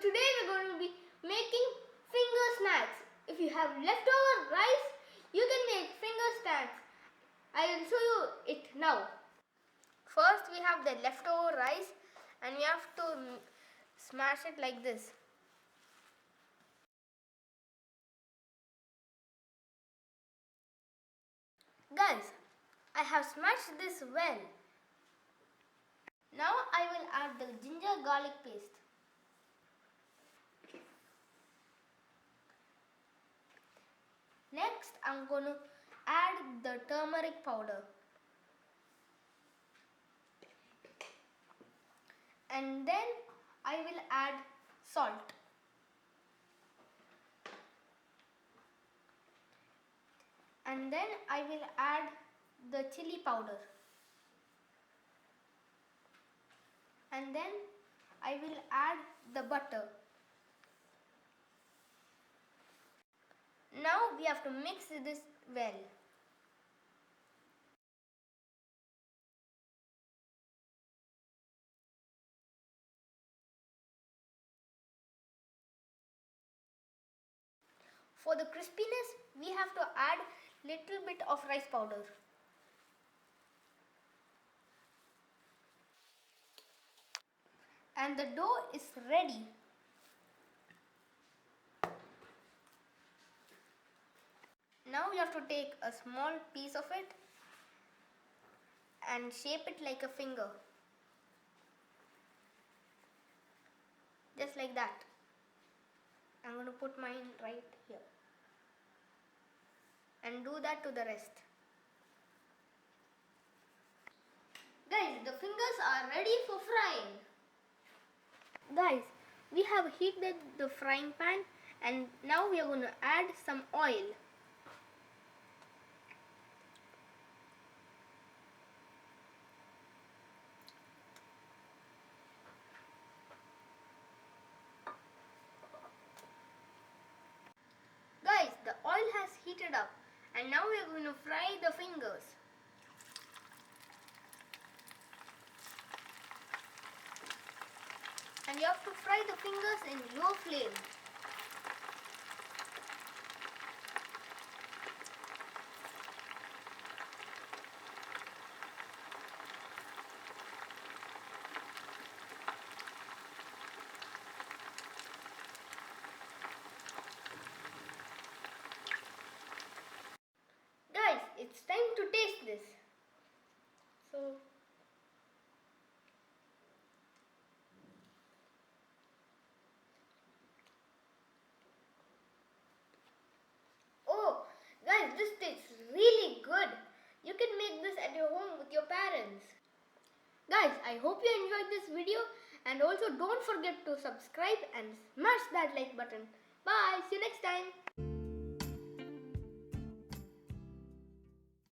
today we're going to be making finger snacks. If you have leftover rice, you can make finger snacks. I will show you it now. First we have the leftover rice and we have to smash it like this. Guys, I have smashed this well. Now I will add the ginger garlic paste. Next I'm going to add the turmeric powder. And then I will add salt. And then I will add the chili powder. And then I will add the butter. Now we have to mix this well. For the crispiness, we have to add little bit of rice powder. And the dough is ready. Now we have to take a small piece of it and shape it like a finger. Just like that. I'm going to put mine right here. And do that to the rest. Guys, the fingers are ready for frying. Guys, we have heated the frying pan and now we are going to add some oil. Guys, the oil has heated up and now we are going to fry the fingers. And you have to fry the fingers in low flame. Guys, it's time to taste this. Oh, guys, this tastes really good. You can make this at your home with your parents. Guys, I hope you enjoyed this video and also don't forget to subscribe and smash that like button. Bye, see you next time.